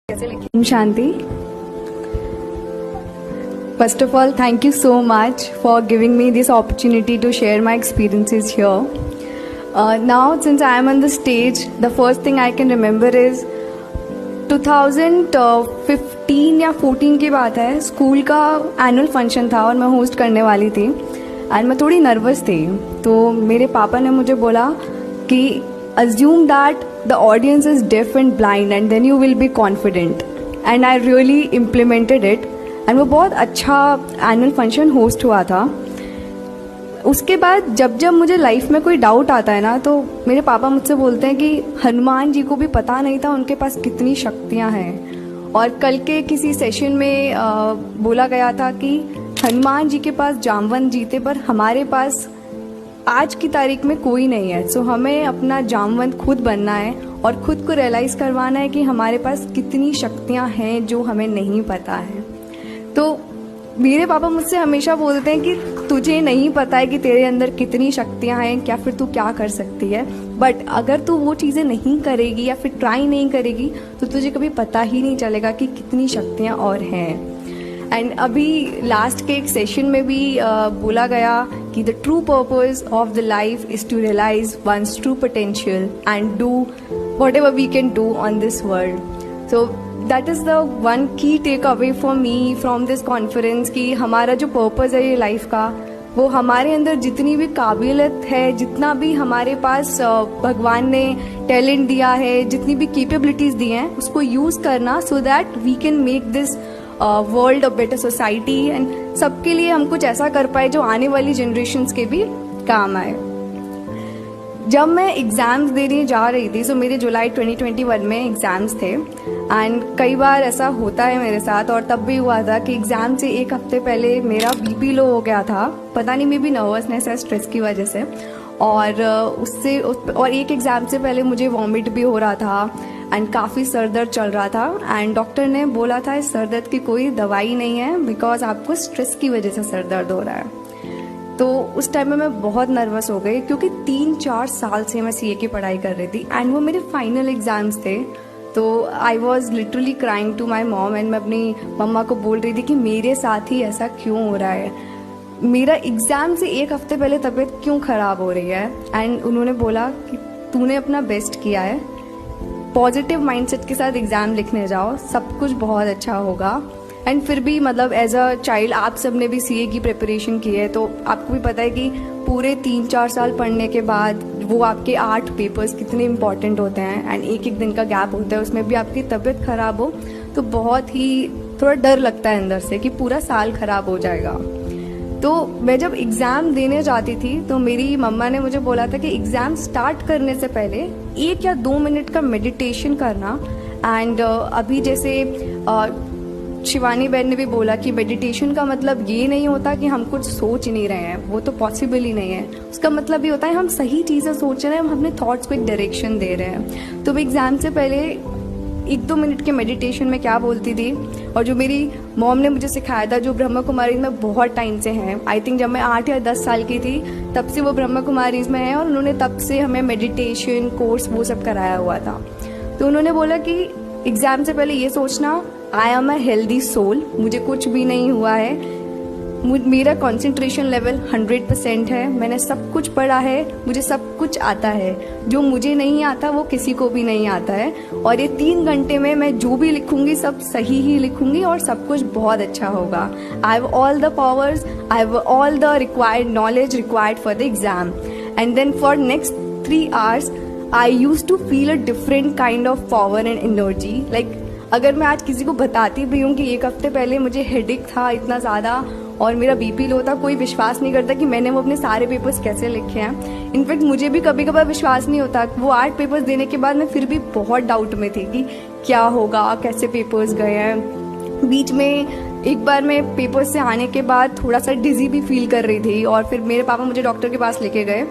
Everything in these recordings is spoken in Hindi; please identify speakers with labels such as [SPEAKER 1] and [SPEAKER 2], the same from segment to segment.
[SPEAKER 1] Om Shanti. First of all, thank you so much for giving me this opportunity to share my experiences here. Now, since I am on the stage, the first thing I can remember is 2015 या 14 की बात है. स्कूल का एनुअल फंक्शन था और मैं होस्ट करने वाली थी एंड मैं थोड़ी नर्वस थी. तो मेरे पापा ने मुझे बोला कि assume that the audience is deaf and blind and then you will be confident, and I really implemented it and वो बहुत अच्छा एनुअल फंक्शन होस्ट हुआ था. उसके बाद जब जब मुझे लाइफ में कोई डाउट आता है ना, तो मेरे पापा मुझसे बोलते हैं कि हनुमान जी को भी पता नहीं था उनके पास कितनी शक्तियाँ हैं. और कल के किसी सेशन में बोला गया था कि हनुमान जी के पास जामवंत जी थे, पर हमारे पास आज की तारीख में कोई नहीं है. सो हमें अपना जामवंत खुद बनना है और खुद को रियलाइज़ करवाना है कि हमारे पास कितनी शक्तियाँ हैं जो हमें नहीं पता है. तो मेरे पापा मुझसे हमेशा बोलते हैं कि तुझे नहीं पता है कि तेरे अंदर कितनी शक्तियाँ हैं, क्या फिर तू क्या कर सकती है, बट अगर तू वो चीज़ें नहीं करेगी या फिर ट्राई नहीं करेगी तो तुझे कभी पता ही नहीं चलेगा कि कितनी शक्तियाँ और हैं. एंड अभी लास्ट के एक सेशन में भी बोला गया कि the true purpose of the life is to realise one's true potential and do whatever we can do on this world. So that is the one key takeaway for me from this conference कि हमारा जो पर्पस है ये लाइफ का, वो हमारे अंदर जितनी भी काबिलियत है, जितना भी हमारे पास भगवान ने टैलेंट दिया है, जितनी भी कैपेबिलिटीज़ दी हैं, उसको यूज़ करना so that we can make this world a better society and सबके लिए हम कुछ ऐसा कर पाए जो आने वाली जनरेशन्स के भी काम आए. जब मैं एग्ज़ाम्स देने जा रही थी, सो मेरे जुलाई 2021 में एग्ज़ाम्स थे एंड कई बार ऐसा होता है मेरे साथ, और तब भी हुआ था कि एग्ज़ाम से एक हफ्ते पहले मेरा बीपी लो हो गया था. पता नहीं, मे बी नर्वसनेस है स्ट्रेस की वजह से, और और एक एग्ज़ाम से पहले मुझे वॉमिट भी हो रहा था एंड काफ़ी सर दर्द चल रहा था. एंड डॉक्टर ने बोला था इस सर दर्द की कोई दवाई नहीं है बिकॉज आपको स्ट्रेस की वजह से सर दर्द हो रहा है. तो उस टाइम में मैं बहुत नर्वस हो गई क्योंकि 3-4 साल से मैं सीए की पढ़ाई कर रही थी एंड वो मेरे फाइनल एग्ज़ाम्स थे. तो I was literally crying to my mom and मैं अपनी मम्मा को बोल रही थी कि मेरे साथ ही ऐसा क्यों हो रहा है, मेरा एग्ज़ाम से एक हफ्ते पहले तबीयत क्यों ख़राब हो रही है. एंड उन्होंने बोला कि तूने अपना बेस्ट किया है, पॉजिटिव माइंडसेट के साथ एग्ज़ाम लिखने जाओ, सब कुछ बहुत अच्छा होगा. एंड फिर भी मतलब एज अ चाइल्ड आप सब ने भी सीए की प्रिपरेशन की है, तो आपको भी पता है कि पूरे 3-4 साल पढ़ने के बाद वो आपके 8 पेपर्स कितने इंपॉर्टेंट होते हैं एंड एक एक दिन का गैप होता है, उसमें भी आपकी तबीयत ख़राब हो तो बहुत ही थोड़ा डर लगता है अंदर से कि पूरा साल ख़राब हो जाएगा. तो मैं जब एग्ज़ाम देने जाती थी तो मेरी मम्मा ने मुझे बोला था कि एग्ज़ाम स्टार्ट करने से पहले 1 या 2 मिनट का मेडिटेशन करना. एंड अभी जैसे शिवानी बहन ने भी बोला कि मेडिटेशन का मतलब ये नहीं होता कि हम कुछ सोच नहीं रहे हैं, वो तो पॉसिबल ही नहीं है. उसका मतलब ये होता है हम सही चीज़ें सोच रहे हैं, हम अपने थॉट्स को एक डायरेक्शन दे रहे हैं. तो मैं एग्ज़ाम से पहले 1-2 मिनट के मेडिटेशन में क्या बोलती थी, और जो मेरी मॉम ने मुझे सिखाया था, जो ब्रह्मा कुमारीज में बहुत टाइम से हैं, आई थिंक जब मैं 8 या 10 साल की थी तब से वो ब्रह्मा कुमारीज में है और उन्होंने तब से हमें मेडिटेशन कोर्स वो सब कराया हुआ था. तो उन्होंने बोला कि एग्ज़ाम से पहले ये सोचना, I am a healthy soul, मुझे कुछ भी नहीं हुआ है, मेरा कंसंट्रेशन लेवल 100% है, मैंने सब कुछ पढ़ा है, मुझे सब कुछ आता है, जो मुझे नहीं आता वो किसी को भी नहीं आता है, और ये 3 घंटे में मैं जो भी लिखूंगी सब सही ही लिखूंगी और सब कुछ बहुत अच्छा होगा. I have all the powers, I have all the required knowledge required for the exam. And then for next 3 hours I use to feel a different kind of power and energy. Like अगर मैं आज किसी को बताती भी हूँ कि एक हफ्ते पहले मुझे हेडेक था इतना ज़्यादा और मेरा बीपी लो था, कोई विश्वास नहीं करता कि मैंने वो अपने सारे पेपर्स कैसे लिखे हैं. इनफैक्ट मुझे भी कभी कभार विश्वास नहीं होता. वो 8 पेपर्स देने के बाद मैं फिर भी बहुत डाउट में थी कि क्या होगा, कैसे पेपर्स गए हैं. बीच में एक बार मैं पेपर से आने के बाद थोड़ा सा डिजी भी फील कर रही थी और फिर मेरे पापा मुझे डॉक्टर के पास लेके गए.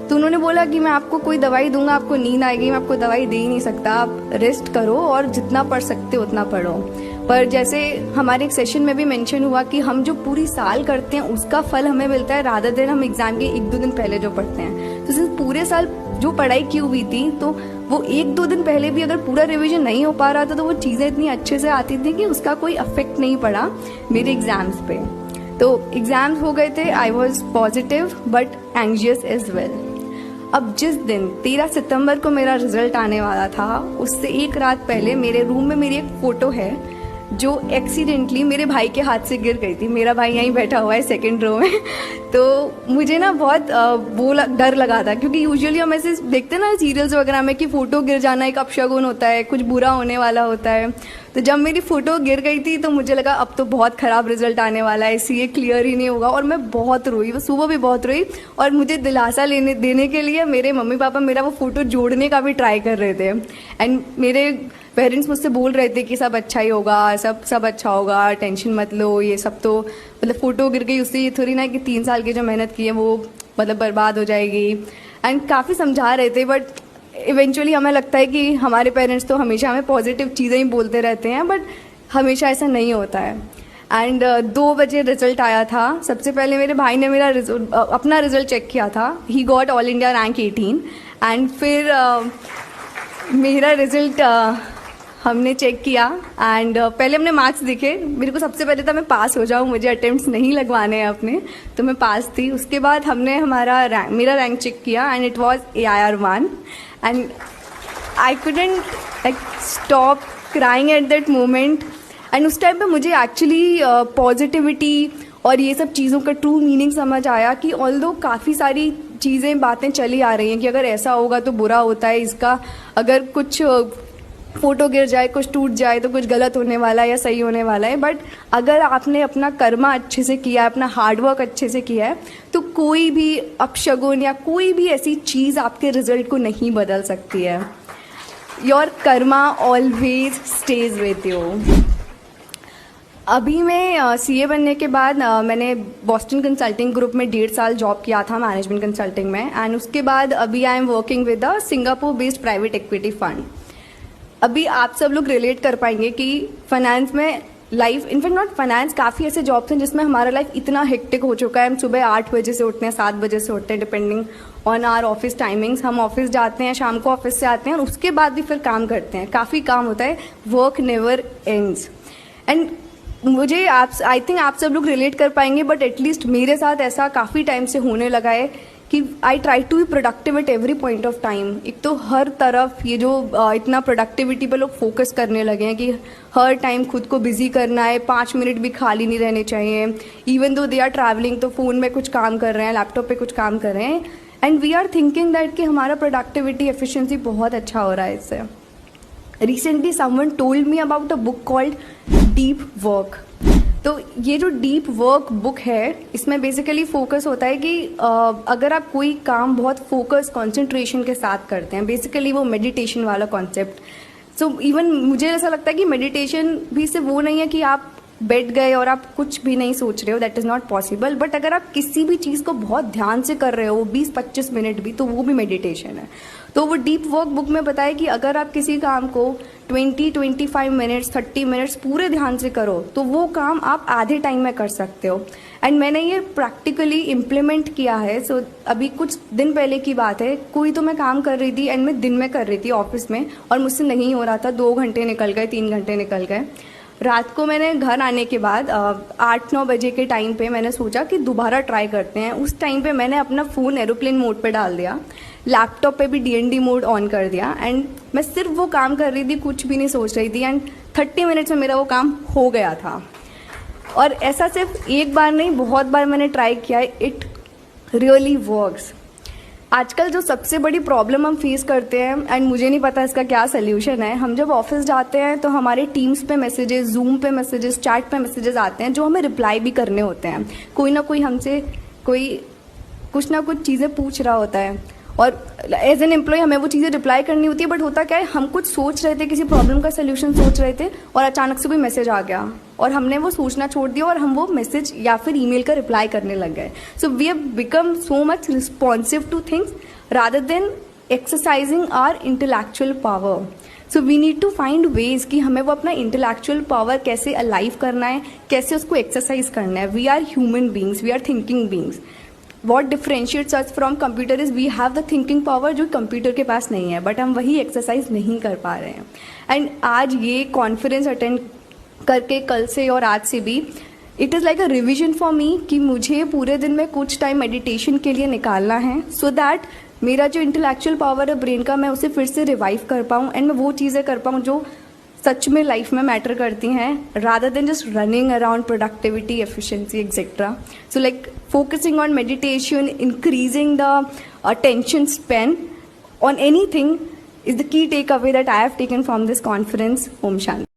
[SPEAKER 1] तो उन्होंने बोला कि मैं आपको कोई दवाई दूंगा, आपको नींद आएगी, मैं आपको दवाई दे ही नहीं सकता, आप रेस्ट करो और जितना पढ़ सकते हो उतना पढ़ो. पर जैसे हमारे एक सेशन में भी मेंशन हुआ कि हम जो पूरी साल करते हैं उसका फल हमें मिलता है रादर देन हम एग्जाम के 1-2 दिन पहले जो पढ़ते हैं. तो सिर्फ पूरे साल जो पढ़ाई की हुई थी तो वो 1-2 दिन पहले भी अगर पूरा रिवीजन नहीं हो पा रहा था तो वो चीज़ें इतनी अच्छे से आती थी कि उसका कोई अफेक्ट नहीं पड़ा मेरे एग्ज़ाम्स पे। तो एग्ज़ाम्स हो गए थे, I was positive but anxious as well. अब जिस दिन 13 सितंबर को मेरा रिजल्ट आने वाला था, उससे एक रात पहले मेरे रूम में मेरी एक फ़ोटो है जो एक्सीडेंटली मेरे भाई के हाथ से गिर गई थी। मेरा भाई यहीं बैठा हुआ है सेकंड रो में। तो मुझे ना बहुत डर लगा था, क्योंकि यूजुअली हम ऐसे देखते हैं ना सीरियल्स वगैरह में कि फ़ोटो गिर जाना एक अपशगुन होता है, कुछ बुरा होने वाला होता है। तो जब मेरी फ़ोटो गिर गई थी तो मुझे लगा अब तो बहुत ख़राब रिजल्ट आने वाला है, ये क्लियर ही नहीं होगा। और मैं बहुत रोई, वो सुबह भी बहुत रोई। और मुझे दिलासा देने के लिए मेरे मम्मी पापा मेरा वो फ़ोटो जोड़ने का भी ट्राई कर रहे थे। एंड मेरे पेरेंट्स मुझसे बोल रहे थे कि सब अच्छा ही होगा, सब अच्छा होगा, टेंशन मत लो। ये सब तो मतलब फ़ोटो गिर गई, उससे ये थोड़ी ना कि 3 साल की जो मेहनत की है वो मतलब बर्बाद हो जाएगी। एंड काफ़ी समझा रहे थे, बट इवेंचुअली हमें लगता है कि हमारे पेरेंट्स तो हमेशा हमें पॉजिटिव चीज़ें ही बोलते रहते हैं, बट हमेशा ऐसा नहीं होता है। एंड 2 बजे रिजल्ट आया था। सबसे पहले मेरे भाई ने मेरा अपना रिजल्ट चेक किया था। He got all India rank 18। And फिर मेरा रिजल्ट हमने चेक किया। एंड पहले हमने मार्क्स देखे। मेरे को सबसे पहले था मैं पास हो जाऊँ, मुझे अटेम्प्ट्स नहीं लगवाने हैं अपने, तो मैं पास थी। उसके बाद हमने मेरा रैंक चेक किया and it was AIR 1 and I couldn't like stop crying at that moment. And उस टाइम पे मुझे एक्चुअली पॉजिटिविटी और ये सब चीज़ों का ट्रू मीनिंग समझ आया कि ऑल्दो काफ़ी सारी चीज़ें बातें चली आ रही हैं कि अगर ऐसा होगा तो बुरा होता है, इसका अगर कुछ फ़ोटो गिर जाए, कुछ टूट जाए तो कुछ गलत होने वाला है या सही होने वाला है। बट अगर आपने अपना कर्मा अच्छे से किया है, अपना हार्डवर्क अच्छे से किया है, तो कोई भी अपशगुन या कोई भी ऐसी चीज़ आपके रिजल्ट को नहीं बदल सकती है। Your Karma always stage with you. अभी मैं CA बनने के बाद मैंने बॉस्टन कंसल्टिंग ग्रुप में 1.5 साल जॉब किया था मैनेजमेंट कंसल्टिंग में। एंड उसके बाद अभी I am working with a Singapore based private equity fund. अभी आप सब लोग रिलेट कर पाएंगे कि फाइनेंस में लाइफ, इनफैक्ट नॉट फाइनेंस, काफ़ी ऐसे जॉब्स हैं जिसमें हमारा लाइफ इतना हेक्टिक हो चुका है। हम सुबह 8 बजे से उठते हैं, 7 बजे से उठते हैं, depending on our office timings. हम ऑफिस जाते हैं, शाम को ऑफिस से आते हैं और उसके बाद भी फिर काम करते हैं। काफ़ी काम होता है, वर्क नेवर एंड्स। एंड मुझे आई थिंक आप सब लोग रिलेट कर पाएंगे, बट एटलीस्ट मेरे साथ ऐसा काफ़ी टाइम से होने लगा है कि I try to be productive at every point of time. एक तो हर तरफ ये जो इतना प्रोडक्टिविटी पे लोग फोकस करने लगे हैं कि हर टाइम खुद को बिजी करना है, 5 मिनट भी खाली नहीं रहने चाहिए। Even though they are travelling तो फ़ोन में कुछ काम कर रहे हैं, लैपटॉप पे कुछ काम कर रहे हैं। And we are thinking that कि हमारा प्रोडक्टिविटी एफिशिएंसी बहुत अच्छा हो रहा है इससे। Recently someone told me about a book called deep work. तो ये जो डीप वर्क बुक है, इसमें बेसिकली फोकस होता है कि अगर आप कोई काम बहुत फोकस कंसंट्रेशन के साथ करते हैं, बेसिकली वो मेडिटेशन वाला कॉन्सेप्ट। सो इवन मुझे ऐसा लगता है कि मेडिटेशन भी सिर्फ वो नहीं है कि आप बैठ गए और आप कुछ भी नहीं सोच रहे हो, that is not possible. But अगर आप किसी भी चीज़ को बहुत ध्यान से कर रहे हो 20-25 मिनट भी, तो वो भी मेडिटेशन है। तो वो डीप वर्क बुक में बताया कि अगर आप किसी काम को 20-25 मिनट्स 30 मिनट्स पूरे ध्यान से करो तो वो काम आप आधे टाइम में कर सकते हो। एंड मैंने ये प्रैक्टिकली इम्प्लीमेंट किया है। सो अभी कुछ दिन पहले की बात है, कोई तो मैं काम कर रही थी एंड मैं दिन में कर रही थी ऑफिस में और मुझसे नहीं हो रहा था। 2 घंटे निकल गए, 3 घंटे निकल गए। रात को मैंने घर आने के बाद 8-9 बजे के टाइम पे मैंने सोचा कि दोबारा ट्राई करते हैं। उस टाइम पे मैंने अपना फ़ोन एरोप्लेन मोड पे डाल दिया, लैपटॉप पे भी DND मोड ऑन कर दिया एंड मैं सिर्फ वो काम कर रही थी, कुछ भी नहीं सोच रही थी। एंड 30 मिनट्स में मेरा वो काम हो गया था। और ऐसा सिर्फ एक बार नहीं, बहुत बार मैंने ट्राई किया है। It really works. आजकल जो सबसे बड़ी प्रॉब्लम हम फेस करते हैं, एंड मुझे नहीं पता इसका क्या सोल्यूशन है, हम जब ऑफिस जाते हैं तो हमारे टीम्स पे मैसेजेस, जूम पे मैसेजेस, चैट पे मैसेजेस आते हैं जो हमें रिप्लाई भी करने होते हैं। कोई ना कोई हमसे कुछ ना कुछ चीज़ें पूछ रहा होता है और एज एन एम्प्लॉय हमें वो चीज़ें रिप्लाई करनी होती है। बट होता क्या है, हम कुछ सोच रहे थे, किसी प्रॉब्लम का सोल्यूशन सोच रहे थे और अचानक से कोई मैसेज आ गया और हमने वो सोचना छोड़ दिया और हम वो मैसेज या फिर ईमेल का रिप्लाई करने लग गए। So we have become so much responsive to things rather than exercising our intellectual power. So we need to find ways कि हमें वो अपना इंटेलेक्चुअल पावर कैसे अलाइव करना है, कैसे उसको एक्सरसाइज करना है। We are human beings, we are thinking beings. What differentiates us from computer is we have the thinking power जो कंप्यूटर के पास नहीं है, बट हम वही एक्सरसाइज नहीं कर पा रहे हैं. एंड आज ये कॉन्फ्रेंस अटेंड करके कल से और आज से भी it is like a revision for me कि मुझे पूरे दिन में कुछ टाइम मेडिटेशन के लिए निकालना है, सो दैट मेरा जो इंटेलेक्चुअल पावर है ब्रेन का, मैं उसे फिर से रिवाइव कर पाऊँ एंड मैं वो चीज़ें कर पाऊँ जो सच में लाइफ में मैटर करती हैं, rather than just running around productivity, efficiency etcetera. So like focusing on meditation, increasing the attention span on anything is the key takeaway that I have taken from this conference. Om Shanti.